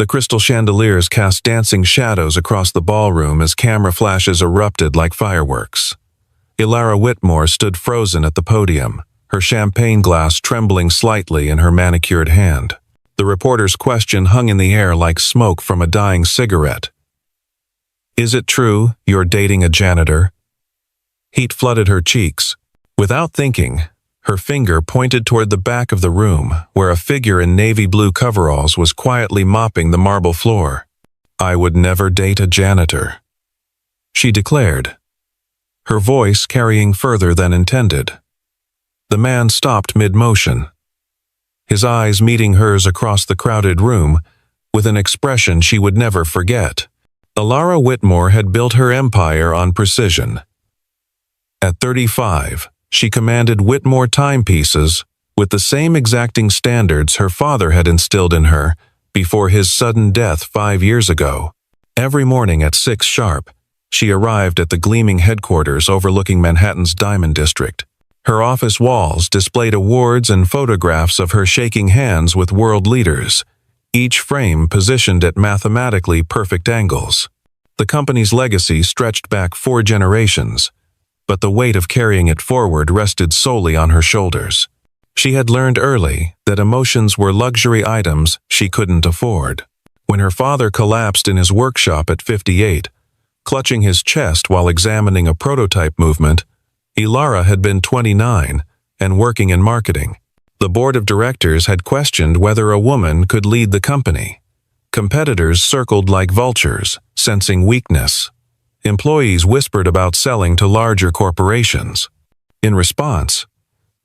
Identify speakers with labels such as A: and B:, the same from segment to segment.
A: The crystal chandeliers cast dancing shadows across the ballroom as camera flashes erupted like fireworks. Ilara Whitmore stood frozen at the podium, her champagne glass trembling slightly in her manicured hand. The reporter's question hung in the air like smoke from a dying cigarette. "Is it true you're dating a janitor?" Heat flooded her cheeks. Without thinking, her finger pointed toward the back of the room, where a figure in navy blue coveralls was quietly mopping the marble floor. "I would never date a janitor," she declared, her voice carrying further than intended. The man stopped mid-motion, his eyes meeting hers across the crowded room with an expression she would never forget. Ilara Whitmore had built her empire on precision. At 35, she commanded Whitmore timepieces with the same exacting standards her father had instilled in her before his sudden death 5 years ago. Every morning at 6 sharp, she arrived at the gleaming headquarters overlooking Manhattan's Diamond District. Her office walls displayed awards and photographs of her shaking hands with world leaders, each frame positioned at mathematically perfect angles. The company's legacy stretched back 4 generations, but the weight of carrying it forward rested solely on her shoulders. She had learned early that emotions were luxury items she couldn't afford. When her father collapsed in his workshop at 58, clutching his chest while examining a prototype movement, Ilara had been 29 and working in marketing. The board of directors had questioned whether a woman could lead the company. Competitors circled like vultures, sensing weakness. Employees whispered about selling to larger corporations. In response,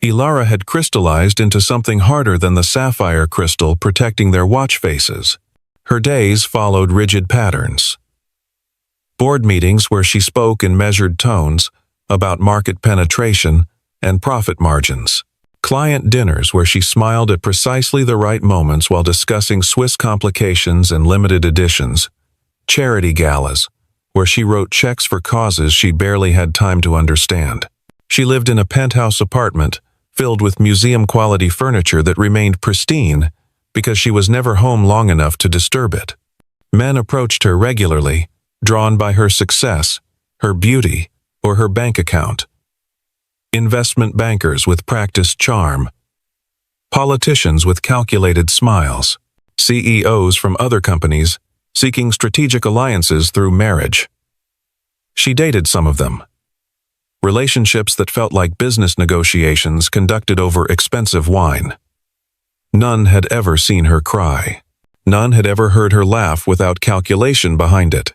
A: Ilara had crystallized into something harder than the sapphire crystal protecting their watch faces. Her days followed rigid patterns. Board meetings where she spoke in measured tones about market penetration and profit margins. Client dinners where she smiled at precisely the right moments while discussing Swiss complications and limited editions. Charity galas where she wrote checks for causes she barely had time to understand. She lived in a penthouse apartment filled with museum-quality furniture that remained pristine because she was never home long enough to disturb it. Men approached her regularly, drawn by her success, her beauty, or her bank account. Investment bankers with practiced charm, politicians with calculated smiles, CEOs from other companies seeking strategic alliances through marriage. She dated some of them. Relationships that felt like business negotiations conducted over expensive wine. None had ever seen her cry. None had ever heard her laugh without calculation behind it.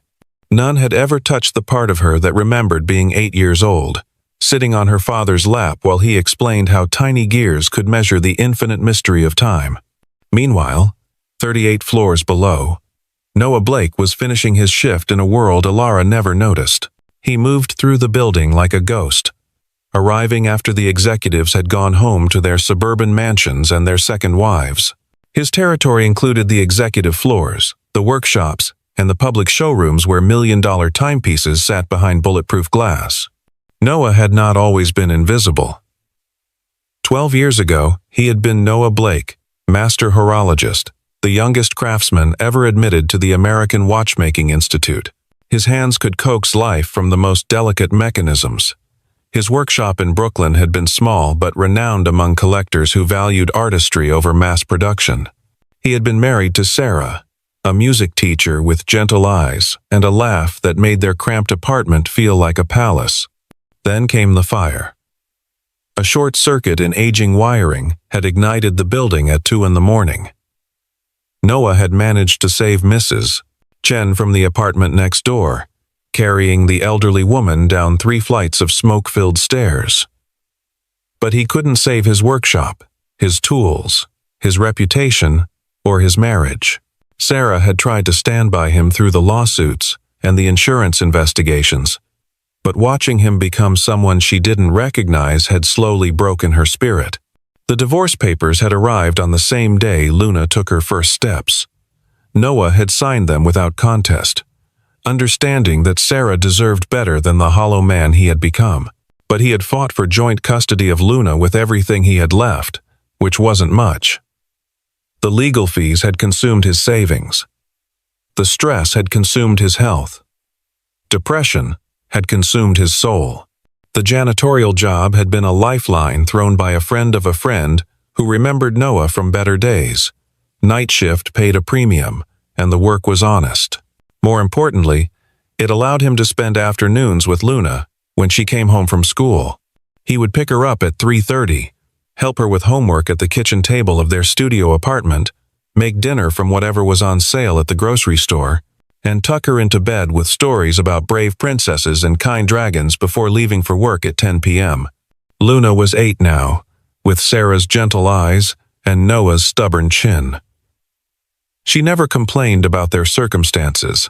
A: None had ever touched the part of her that remembered being 8 years old, sitting on her father's lap while he explained how tiny gears could measure the infinite mystery of time. Meanwhile, 38 floors below, Noah Blake was finishing his shift in a world Ilara never noticed. He moved through the building like a ghost, arriving after the executives had gone home to their suburban mansions and their second wives. His territory included the executive floors, the workshops, and the public showrooms where million-dollar timepieces sat behind bulletproof glass. Noah had not always been invisible. 12 years ago, he had been Noah Blake, master horologist, the youngest craftsman ever admitted to the American Watchmaking Institute. His hands could coax life from the most delicate mechanisms. His workshop in Brooklyn had been small but renowned among collectors who valued artistry over mass production. He had been married to Sarah, a music teacher with gentle eyes and a laugh that made their cramped apartment feel like a palace. Then came the fire. A short circuit in aging wiring had ignited the building at 2 a.m. Noah had managed to save Mrs. Chen from the apartment next door, carrying the elderly woman down 3 flights of smoke-filled stairs. But he couldn't save his workshop, his tools, his reputation, or his marriage. Sarah had tried to stand by him through the lawsuits and the insurance investigations, but watching him become someone she didn't recognize had slowly broken her spirit. The divorce papers had arrived on the same day Luna took her first steps. Noah had signed them without contest, understanding that Sarah deserved better than the hollow man he had become. But he had fought for joint custody of Luna with everything he had left, which wasn't much. The legal fees had consumed his savings, The stress had consumed his health. Depression had consumed his soul. The janitorial job had been a lifeline thrown by a friend of a friend who remembered Noah from better days. Night shift paid a premium, and the work was honest. More importantly, it allowed him to spend afternoons with Luna when she came home from school. He would pick her up at 3:30, help her with homework at the kitchen table of their studio apartment, make dinner from whatever was on sale at the grocery store, and tuck her into bed with stories about brave princesses and kind dragons before leaving for work at 10 p.m. Luna was 8 now, with Sarah's gentle eyes and Noah's stubborn chin. She never complained about their circumstances,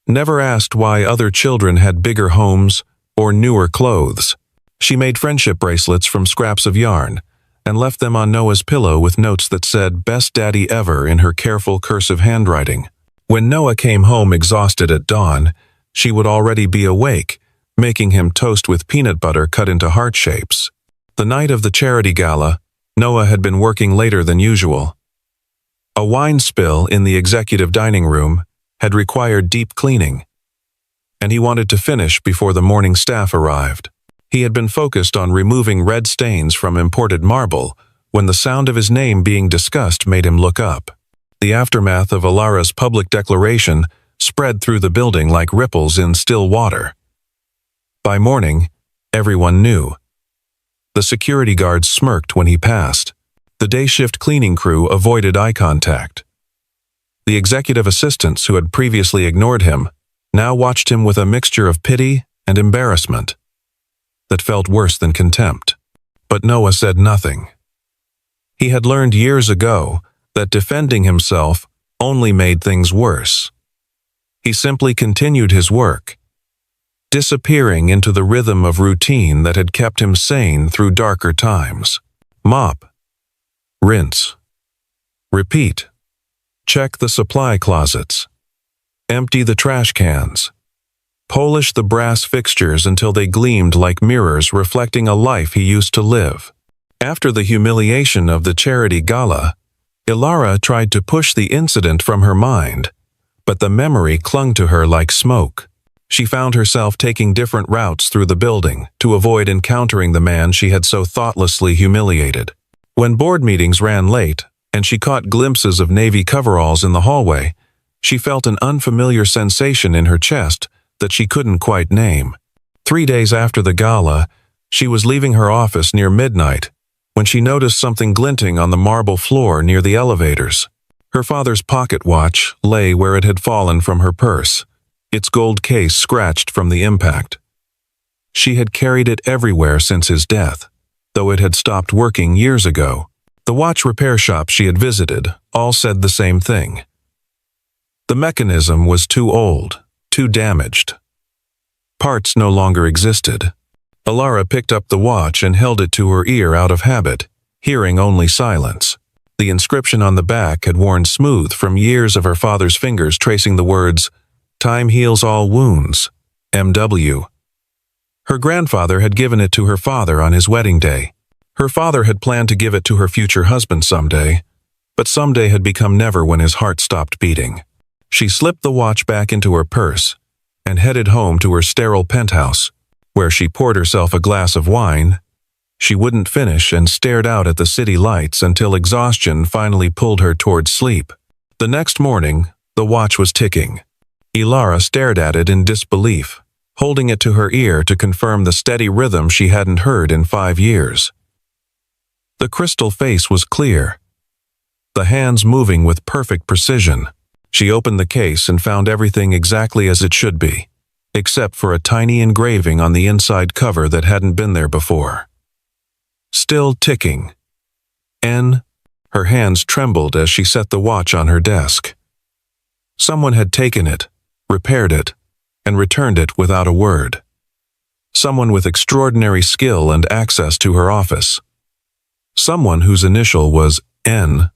A: never asked why other children had bigger homes or newer clothes. She made friendship bracelets from scraps of yarn and left them on Noah's pillow with notes that said "Best Daddy Ever" in her careful cursive handwriting. When Noah came home exhausted at dawn, she would already be awake, making him toast with peanut butter cut into heart shapes. The night of the charity gala, Noah had been working later than usual. A wine spill in the executive dining room had required deep cleaning, and he wanted to finish before the morning staff arrived. He had been focused on removing red stains from imported marble when the sound of his name being discussed made him look up. The aftermath of Ilara's public declaration spread through the building like ripples in still water. By morning, everyone knew. The security guards smirked when he passed. The day-shift cleaning crew avoided eye contact. The executive assistants who had previously ignored him now watched him with a mixture of pity and embarrassment that felt worse than contempt. But Noah said nothing. He had learned years ago that defending himself only made things worse. He simply continued his work, disappearing into the rhythm of routine that had kept him sane through darker times. Mop, rinse, repeat, check the supply closets, empty the trash cans, polish the brass fixtures until they gleamed like mirrors reflecting a life he used to live. After the humiliation of the charity gala, Ilara tried to push the incident from her mind, but the memory clung to her like smoke. She found herself taking different routes through the building to avoid encountering the man she had so thoughtlessly humiliated. When board meetings ran late and she caught glimpses of navy coveralls in the hallway, she felt an unfamiliar sensation in her chest that she couldn't quite name. 3 days after the gala, she was leaving her office near midnight when she noticed something glinting on the marble floor near the elevators. Her father's pocket watch lay where it had fallen from her purse, its gold case scratched from the impact. She had carried it everywhere since his death, though it had stopped working years ago. The watch repair shops she had visited all said the same thing. The mechanism was too old, too damaged. Parts no longer existed. Ilara picked up the watch and held it to her ear out of habit, hearing only silence. The inscription on the back had worn smooth from years of her father's fingers tracing the words, "Time heals all wounds, M.W." Her grandfather had given it to her father on his wedding day. Her father had planned to give it to her future husband someday, but someday had become never when his heart stopped beating. She slipped the watch back into her purse and headed home to her sterile penthouse, where she poured herself a glass of wine. She wouldn't finish and stared out at the city lights until exhaustion finally pulled her towards sleep. The next morning, the watch was ticking. Ilara stared at it in disbelief, holding it to her ear to confirm the steady rhythm she hadn't heard in 5 years. The crystal face was clear, the hands moving with perfect precision. She opened the case and found everything exactly as it should be, except for a tiny engraving on the inside cover that hadn't been there before. Still ticking. N. Her hands trembled as she set the watch on her desk. Someone had taken it, repaired it, and returned it without a word. Someone with extraordinary skill and access to her office. Someone whose initial was N.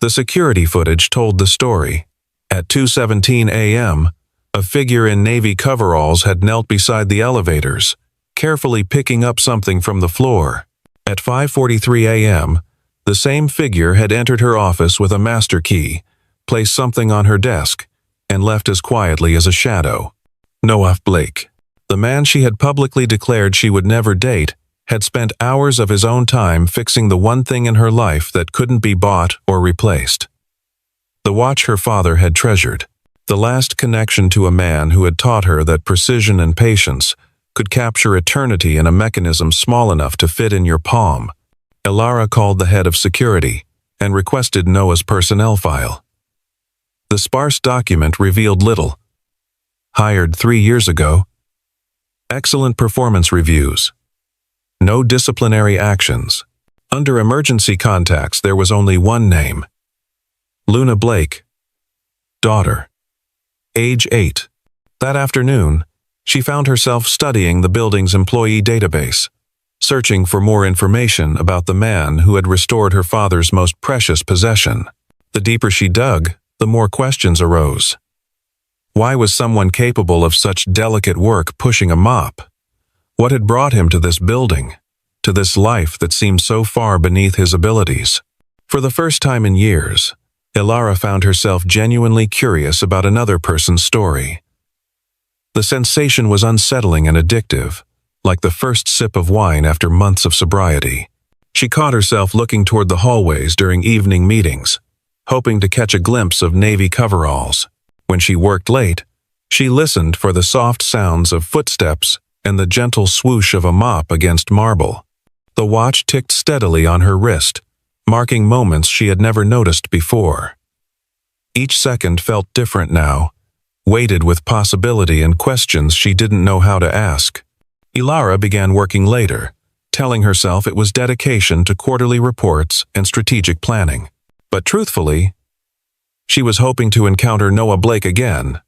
A: The security footage told the story. At 2:17 a.m., a figure in navy coveralls had knelt beside the elevators, carefully picking up something from the floor. At 5:43 a.m., the same figure had entered her office with a master key, placed something on her desk, and left as quietly as a shadow. Noah Blake, the man she had publicly declared she would never date, had spent hours of his own time fixing the one thing in her life that couldn't be bought or replaced. The watch her father had treasured, the last connection to a man who had taught her that precision and patience could capture eternity in a mechanism small enough to fit in your palm. Ilara called the head of security and requested Noah's personnel file. The sparse document revealed little. Hired 3 years ago. Excellent performance reviews. No disciplinary actions. Under emergency contacts, there was only one name. Luna Blake. Daughter. Age 8. That afternoon, she found herself studying the building's employee database, searching for more information about the man who had restored her father's most precious possession. The deeper she dug, the more questions arose. Why was someone capable of such delicate work pushing a mop? What had brought him to this building, to this life that seemed so far beneath his abilities? For the first time in years, Ilara found herself genuinely curious about another person's story. The sensation was unsettling and addictive, like the first sip of wine after months of sobriety. She caught herself looking toward the hallways during evening meetings, hoping to catch a glimpse of navy coveralls. When she worked late, she listened for the soft sounds of footsteps and the gentle swoosh of a mop against marble. The watch ticked steadily on her wrist, marking moments she had never noticed before. Each second felt different now, weighted with possibility and questions she didn't know how to ask. Ilara began working later, telling herself it was dedication to quarterly reports and strategic planning. But truthfully, she was hoping to encounter Noah Blake again,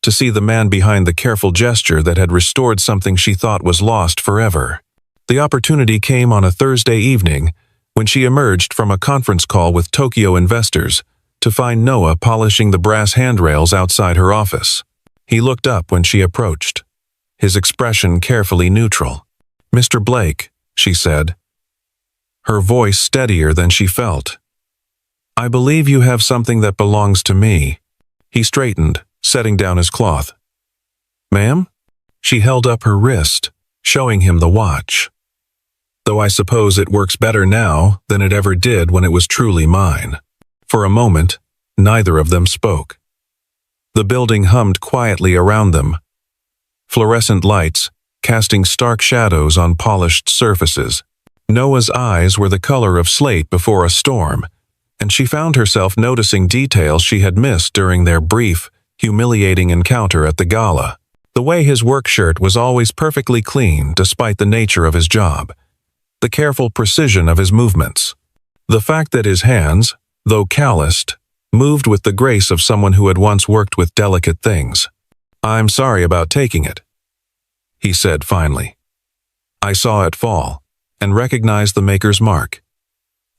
A: to see the man behind the careful gesture that had restored something she thought was lost forever. The opportunity came on a Thursday evening when she emerged from a conference call with Tokyo investors to find Noah polishing the brass handrails outside her office. He looked up when she approached, his expression carefully neutral. "Mr. Blake," she said, her voice steadier than she felt. "I believe you have something that belongs to me." He straightened, setting down his cloth. "Ma'am?" She held up her wrist, showing him the watch. "Though I suppose it works better now than it ever did when it was truly mine." For a moment, neither of them spoke. The building hummed quietly around them, fluorescent lights casting stark shadows on polished surfaces. Noah's eyes were the color of slate before a storm, and she found herself noticing details she had missed during their brief, humiliating encounter at the gala. The way his work shirt was always perfectly clean despite the nature of his job. The careful precision of his movements. The fact that his hands, though calloused, moved with the grace of someone who had once worked with delicate things. "I'm sorry about taking it," he said finally. "I saw it fall and recognized the maker's mark.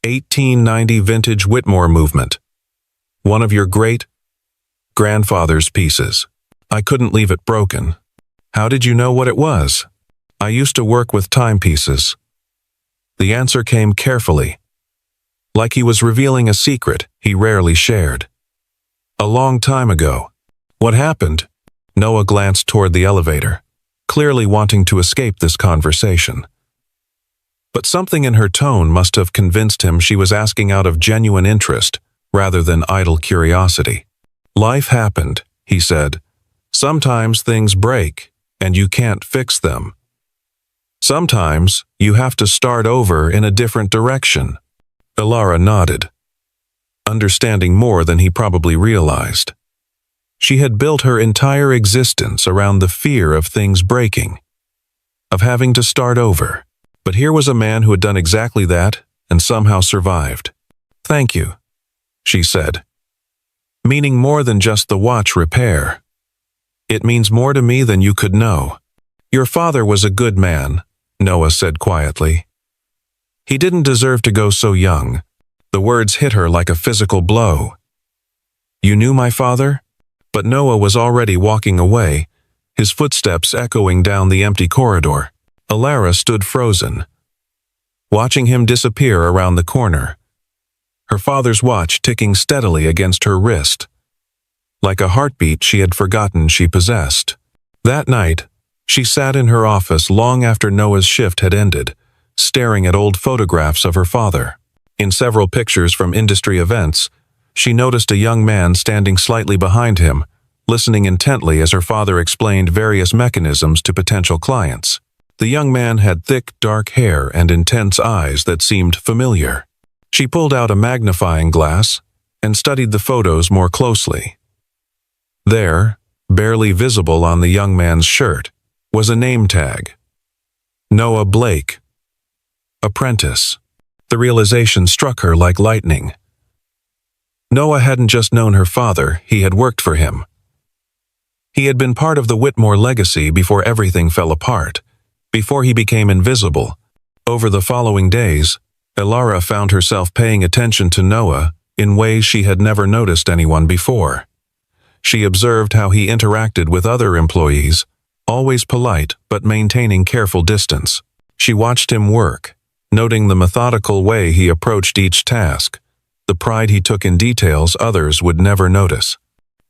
A: 1890 vintage Whitmore movement. One of your great-grandfather's pieces. I couldn't leave it broken." "How did you know what it was?" "I used to work with timepieces." The answer came carefully, like he was revealing a secret he rarely shared. "A long time ago." "What happened?" Noah glanced toward the elevator, clearly wanting to escape this conversation. But something in her tone must have convinced him she was asking out of genuine interest rather than idle curiosity. "Life happened," he said. "Sometimes things break, and you can't fix them. Sometimes you have to start over in a different direction." Ilara nodded, understanding more than he probably realized. She had built her entire existence around the fear of things breaking, of having to start over. But here was a man who had done exactly that and somehow survived. "Thank you," she said, meaning more than just the watch repair. "It means more to me than you could know." "Your father was a good man," Noah said quietly. "He didn't deserve to go so young." The words hit her like a physical blow. "You knew my father?" But Noah was already walking away, his footsteps echoing down the empty corridor. Ilara stood frozen, watching him disappear around the corner, her father's watch ticking steadily against her wrist. like a heartbeat she had forgotten she possessed. That night, she sat in her office long after Noah's shift had ended, staring at old photographs of her father. In several pictures from industry events, she noticed a young man standing slightly behind him, listening intently as her father explained various mechanisms to potential clients. The young man had thick, dark hair and intense eyes that seemed familiar. She pulled out a magnifying glass and studied the photos more closely. There, barely visible on the young man's shirt, was a name tag. Noah Blake. Apprentice. The realization struck her like lightning. Noah hadn't just known her father, he had worked for him. He had been part of the Whitmore legacy before everything fell apart, before he became invisible. Over the following days, Ilara found herself paying attention to Noah in ways she had never noticed anyone before. She observed how he interacted with other employees, always polite but maintaining careful distance. She watched him work, noting the methodical way he approached each task, the pride he took in details others would never notice.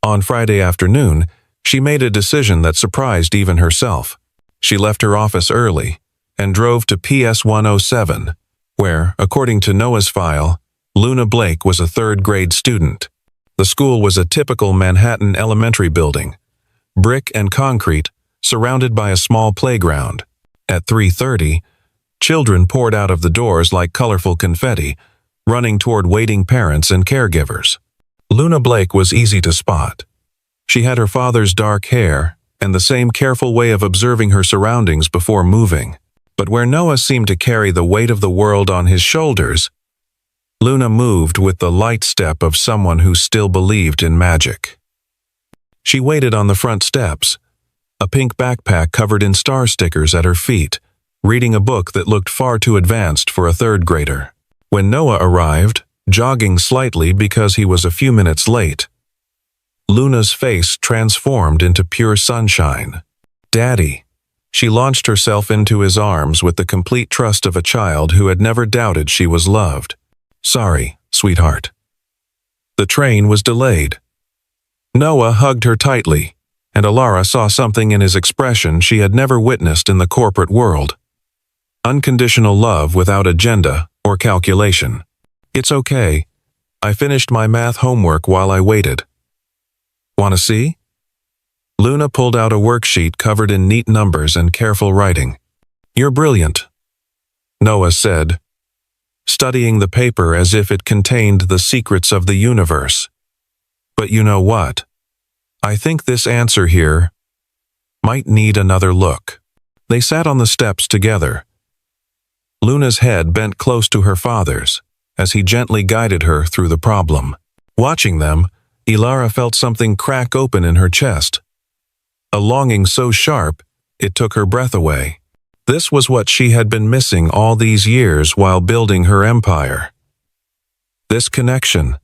A: On Friday afternoon, she made a decision that surprised even herself. She left her office early and drove to PS 107, where, according to Noah's file, Luna Blake was a third-grade student. The school was a typical Manhattan elementary building, brick and concrete, surrounded by a small playground. At 3:30, children poured out of the doors like colorful confetti, running toward waiting parents and caregivers. Luna Blake was easy to spot. She had her father's dark hair and the same careful way of observing her surroundings before moving. But where Noah seemed to carry the weight of the world on his shoulders, Luna moved with the light step of someone who still believed in magic. She waited on the front steps, a pink backpack covered in star stickers at her feet, reading a book that looked far too advanced for a third grader. When Noah arrived, jogging slightly because he was a few minutes late, Luna's face transformed into pure sunshine. "Daddy." She launched herself into his arms with the complete trust of a child who had never doubted she was loved. "Sorry, sweetheart." The train was delayed. Noah hugged her tightly, and Ilara saw something in his expression she had never witnessed in the corporate world. Unconditional love without agenda or calculation. "It's okay. I finished my math homework while I waited. Want to see?" Luna pulled out a worksheet covered in neat numbers and careful writing. "You're brilliant," Noah said, studying the paper as if it contained the secrets of the universe. "But you know what? I think this answer here might need another look." They sat on the steps together. Luna's head bent close to her father's as he gently guided her through the problem. Watching them, Ilara felt something crack open in her chest. A longing so sharp, it took her breath away. This was what she had been missing all these years while building her empire. This connection,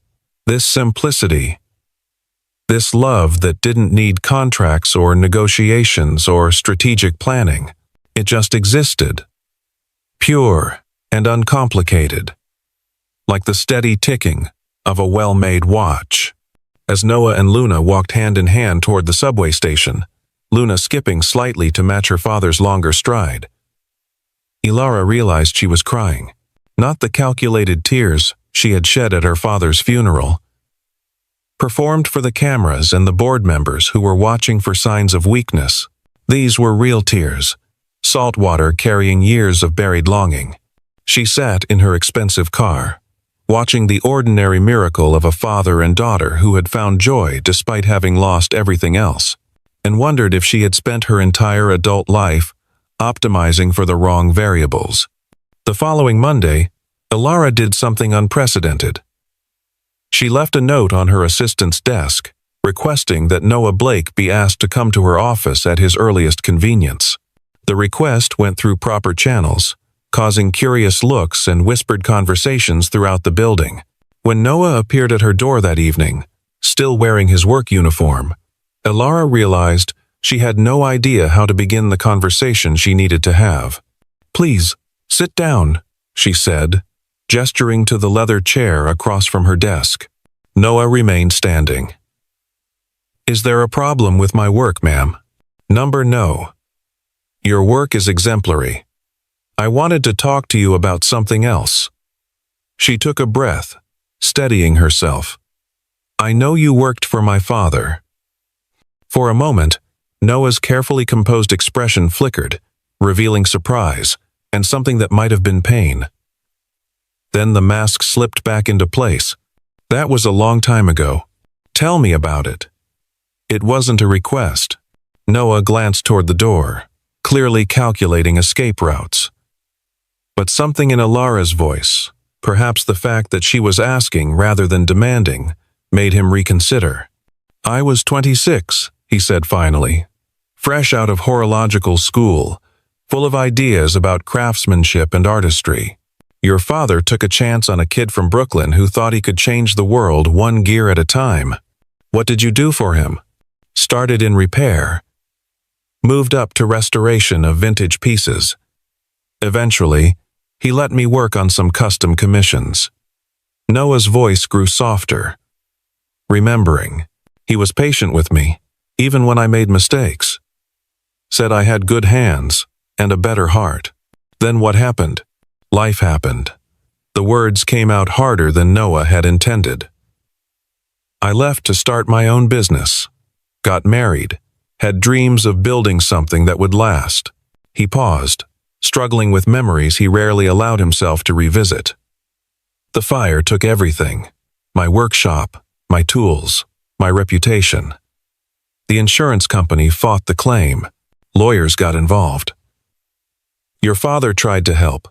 A: this simplicity, this love that didn't need contracts or negotiations or strategic planning. It just existed, pure and uncomplicated, like the steady ticking of a well-made watch. As Noah and Luna walked hand in hand toward the subway station, Luna skipping slightly to match her father's longer stride, Ilara realized she was crying. Not the calculated tears she had shed at her father's funeral, performed for the cameras and the board members who were watching for signs of weakness. These were real tears, salt water carrying years of buried longing. She sat in her expensive car, watching the ordinary miracle of a father and daughter who had found joy despite having lost everything else, and wondered if she had spent her entire adult life optimizing for the wrong variables. The following Monday, Ilara did something unprecedented. She left a note on her assistant's desk, requesting that Noah Blake be asked to come to her office at his earliest convenience. The request went through proper channels, causing curious looks and whispered conversations throughout the building. When Noah appeared at her door that evening, still wearing his work uniform, Ilara realized she had no idea how to begin the conversation she needed to have. "Please, sit down," she said, gesturing to the leather chair across from her desk. Noah remained standing. Is there a problem with my work, ma'am? Number no. Your work is exemplary. I wanted to talk to you about something else. She took a breath, steadying herself. I know you worked for my father. For a moment, Noah's carefully composed expression flickered, revealing surprise and something that might have been pain. Then the mask slipped back into place. That was a long time ago. Tell me about it. It wasn't a request. Noah glanced toward the door, clearly calculating escape routes. But something in Ilara's voice, perhaps the fact that she was asking rather than demanding, made him reconsider. I was 26, he said finally, fresh out of horological school, full of ideas about craftsmanship and artistry. Your father took a chance on a kid from Brooklyn who thought he could change the world one gear at a time. What did you do for him? Started in repair. Moved up to restoration of vintage pieces. Eventually, he let me work on some custom commissions. Noah's voice grew softer. Remembering, he was patient with me, even when I made mistakes. Said I had good hands and a better heart. Then what happened? Life happened. The words came out harder than Noah had intended. I left to start my own business. Got married. Had dreams of building something that would last. He paused, struggling with memories he rarely allowed himself to revisit. The fire took everything. My workshop, my tools, my reputation. The insurance company fought the claim. Lawyers got involved. Your father tried to help.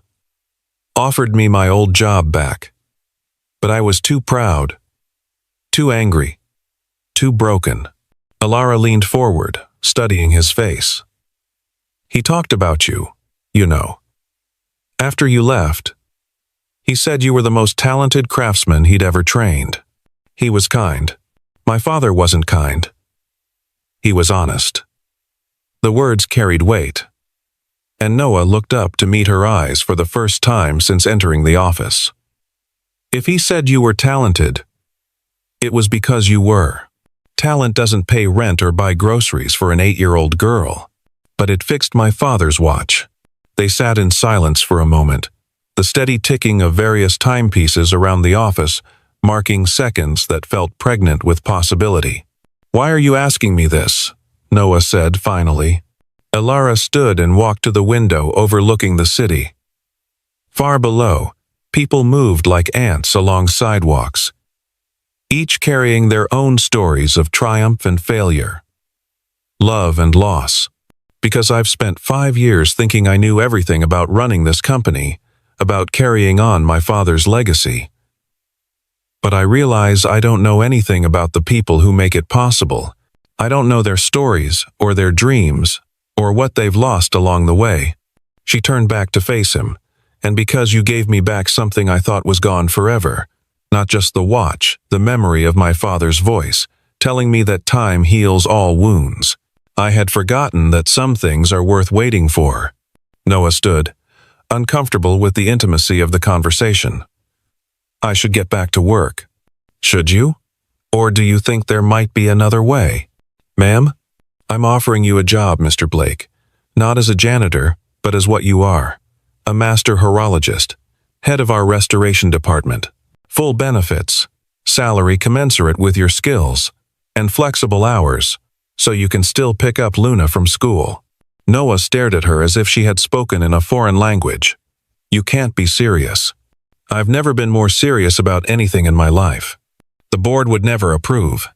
A: Offered me my old job back. But I was too proud, too angry, too broken. Ilara leaned forward, studying his face. He talked about you, you know. After you left, he said you were the most talented craftsman he'd ever trained. He was kind. My father wasn't kind. He was honest. The words carried weight, and Noah looked up to meet her eyes for the first time since entering the office. If he said you were talented, it was because you were. Talent doesn't pay rent or buy groceries for an 8-year-old girl. But it fixed my father's watch. They sat in silence for a moment, the steady ticking of various timepieces around the office, marking seconds that felt pregnant with possibility. Why are you asking me this? Noah said finally. Ilara stood and walked to the window overlooking the city. Far below, people moved like ants along sidewalks, each carrying their own stories of triumph and failure, love and loss. Because I've spent 5 years thinking I knew everything about running this company, about carrying on my father's legacy. But I realize I don't know anything about the people who make it possible. I don't know their stories or their dreams or what they've lost along the way. She turned back to face him, and because you gave me back something I thought was gone forever, not just the watch, the memory of my father's voice, telling me that time heals all wounds. I had forgotten that some things are worth waiting for. Noah stood, uncomfortable with the intimacy of the conversation. I should get back to work. Should you? Or do you think there might be another way? Ma'am, I'm offering you a job, Mr. Blake. Not as a janitor, but as what you are. A master horologist, head of our restoration department. Full benefits, salary commensurate with your skills, and flexible hours, so you can still pick up Luna from school. Noah stared at her as if she had spoken in a foreign language. You can't be serious. I've never been more serious about anything in my life. The board would never approve.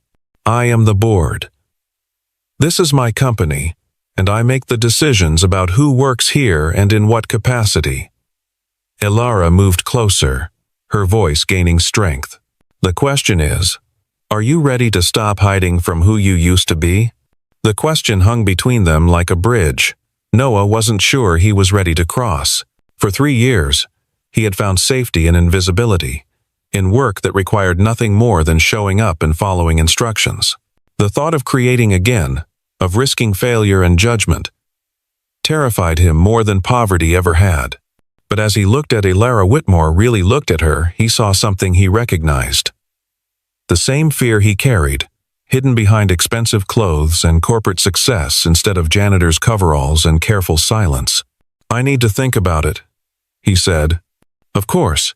A: I am the board. This is my company, and I make the decisions about who works here and in what capacity. Ilara moved closer, her voice gaining strength. The question is, are you ready to stop hiding from who you used to be? The question hung between them like a bridge. Noah wasn't sure he was ready to cross. For 3 years, he had found safety in invisibility, in work that required nothing more than showing up and following instructions. The thought of creating again, of risking failure and judgment, terrified him more than poverty ever had. But as he looked at Ilara Whitmore really looked at her, he saw something he recognized. The same fear he carried, hidden behind expensive clothes and corporate success instead of janitor's coveralls and careful silence. "I need to think about it," he said. "Of course.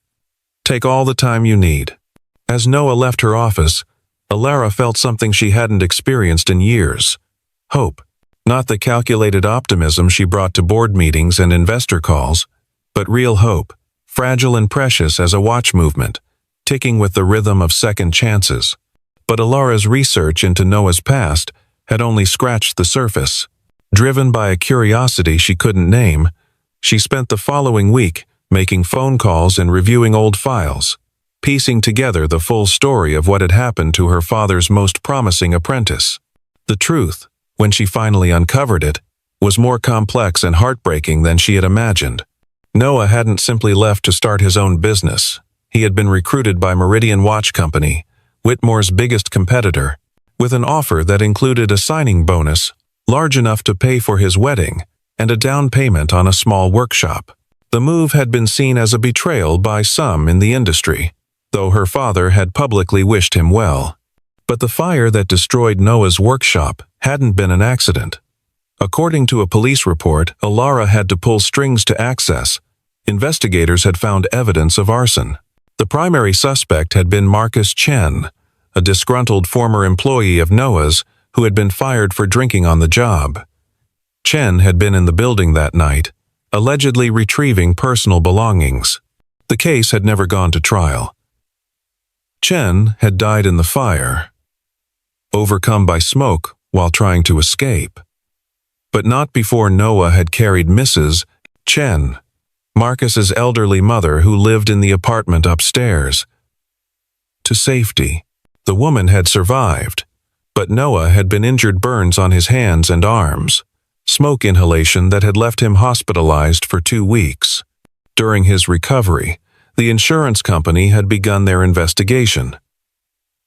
A: Take all the time you need." As Noah left her office, Ilara felt something she hadn't experienced in years. Hope. Not the calculated optimism she brought to board meetings and investor calls, but real hope, fragile and precious as a watch movement, ticking with the rhythm of second chances. But Ilara's research into Noah's past had only scratched the surface. Driven by a curiosity she couldn't name, she spent the following week making phone calls and reviewing old files, piecing together the full story of what had happened to her father's most promising apprentice. The truth, when she finally uncovered it, was more complex and heartbreaking than she had imagined. Noah hadn't simply left to start his own business. He had been recruited by Meridian Watch Company, Whitmore's biggest competitor, with an offer that included a signing bonus large enough to pay for his wedding and a down payment on a small workshop. The move had been seen as a betrayal by some in the industry, though her father had publicly wished him well. But the fire that destroyed Noah's workshop hadn't been an accident. According to a police report Ilara had to pull strings to access, investigators had found evidence of arson. The primary suspect had been Marcus Chen, a disgruntled former employee of Noah's who had been fired for drinking on the job. Chen had been in the building that night, allegedly retrieving personal belongings. The case had never gone to trial. Chen had died in the fire, overcome by smoke while trying to escape. But not before Noah had carried Mrs. Chen, Marcus's elderly mother who lived in the apartment upstairs, to safety. The woman had survived, but Noah had been injured burns on his hands and arms, smoke inhalation that had left him hospitalized for 2 weeks. During his recovery, the insurance company had begun their investigation.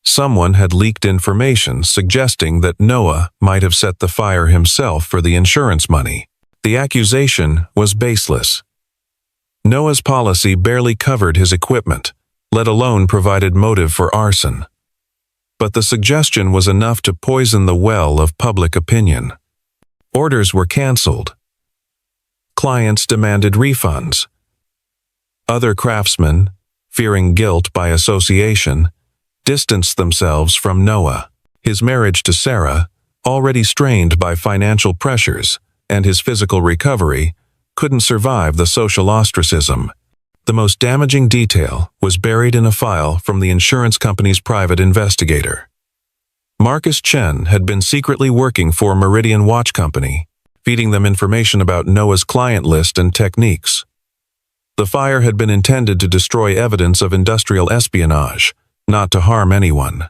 A: Someone had leaked information suggesting that Noah might have set the fire himself for the insurance money. The accusation was baseless. Noah's policy barely covered his equipment, let alone provided motive for arson. But the suggestion was enough to poison the well of public opinion. Orders were canceled. Clients demanded refunds. Other craftsmen, fearing guilt by association, distanced themselves from Noah. His marriage to Sarah, already strained by financial pressures, and his physical recovery, couldn't survive the social ostracism. The most damaging detail was buried in a file from the insurance company's private investigator. Marcus Chen had been secretly working for Meridian Watch Company, feeding them information about Noah's client list and techniques. The fire had been intended to destroy evidence of industrial espionage, not to harm anyone.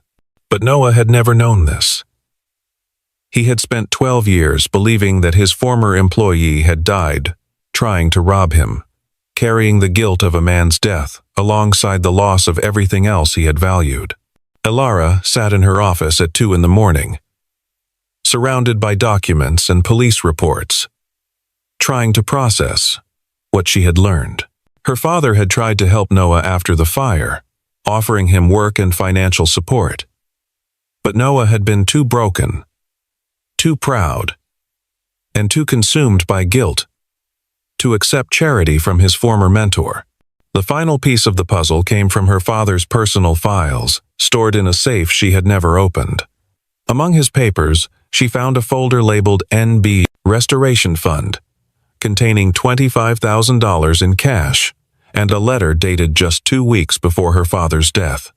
A: But Noah had never known this. He had spent 12 years believing that his former employee had died, trying to rob him, carrying the guilt of a man's death alongside the loss of everything else he had valued. Ilara sat in her office at 2 a.m, surrounded by documents and police reports, trying to process what she had learned. Her father had tried to help Noah after the fire, offering him work and financial support. But Noah had been too broken, too proud, and too consumed by guilt to accept charity from his former mentor. The final piece of the puzzle came from her father's personal files, stored in a safe she had never opened. Among his papers, she found a folder labeled NB Restoration Fund, containing $25,000 in cash, and a letter dated just 2 weeks before her father's death.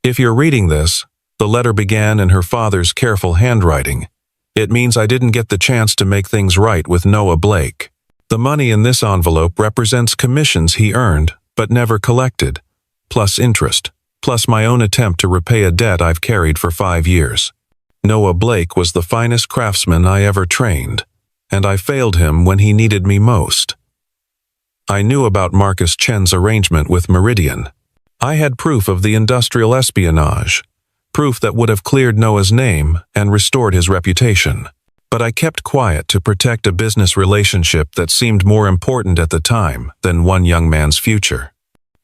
A: If you're reading this, the letter began in her father's careful handwriting. It means I didn't get the chance to make things right with Noah Blake. The money in this envelope represents commissions he earned but never collected, plus interest, plus my own attempt to repay a debt I've carried for 5 years. Noah Blake was the finest craftsman I ever trained, and I failed him when he needed me most. I knew about Marcus Chen's arrangement with Meridian. I had proof of the industrial espionage, proof that would have cleared Noah's name and restored his reputation. But I kept quiet to protect a business relationship that seemed more important at the time than one young man's future.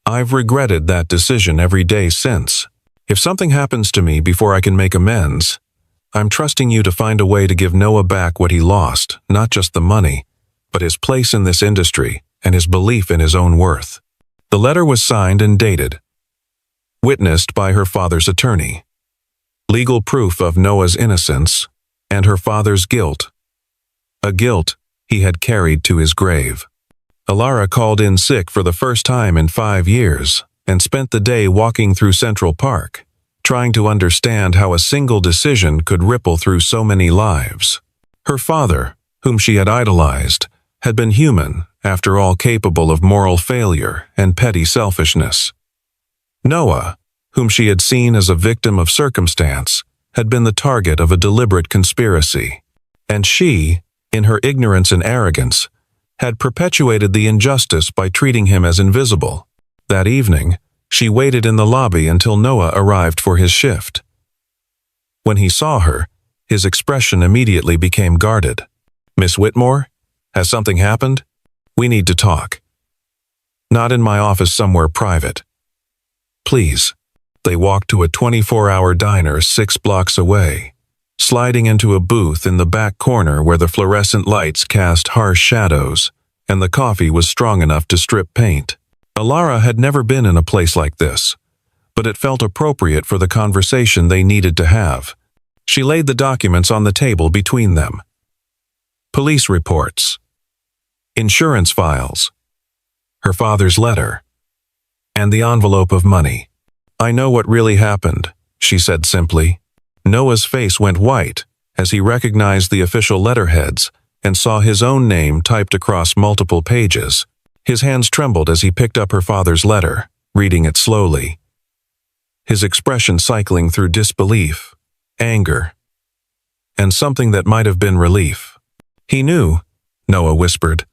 A: I've regretted that decision every day since. If something happens to me before I can make amends, I'm trusting you to find a way to give Noah back what he lost, not just the money, but his place in this industry and his belief in his own worth. The letter was signed and dated. Witnessed by her father's attorney. Legal proof of Noah's innocence and her father's guilt. A guilt he had carried to his grave. Ilara called in sick for the first time in 5 years and spent the day walking through Central Park, trying to understand how a single decision could ripple through so many lives. Her father, whom she had idolized, had been human, after all capable of moral failure and petty selfishness. Noah, whom she had seen as a victim of circumstance, had been the target of a deliberate conspiracy. And she, in her ignorance and arrogance, had perpetuated the injustice by treating him as invisible. That evening, she waited in the lobby until Noah arrived for his shift. When he saw her, his expression immediately became guarded. "Miss Whitmore, has something happened? We need to talk. Not in my office, somewhere private. Please." They walked to a 24-hour diner 6 blocks away, sliding into a booth in the back corner where the fluorescent lights cast harsh shadows, and the coffee was strong enough to strip paint. Ilara had never been in a place like this, but it felt appropriate for the conversation they needed to have. She laid the documents on the table between them. Police reports, insurance files, her father's letter, and the envelope of money. "I know what really happened," she said simply. Noah's face went white as he recognized the official letterheads and saw his own name typed across multiple pages. His hands trembled as he picked up her father's letter, reading it slowly. His expression cycling through disbelief, anger, and something that might have been relief. "He knew," Noah whispered.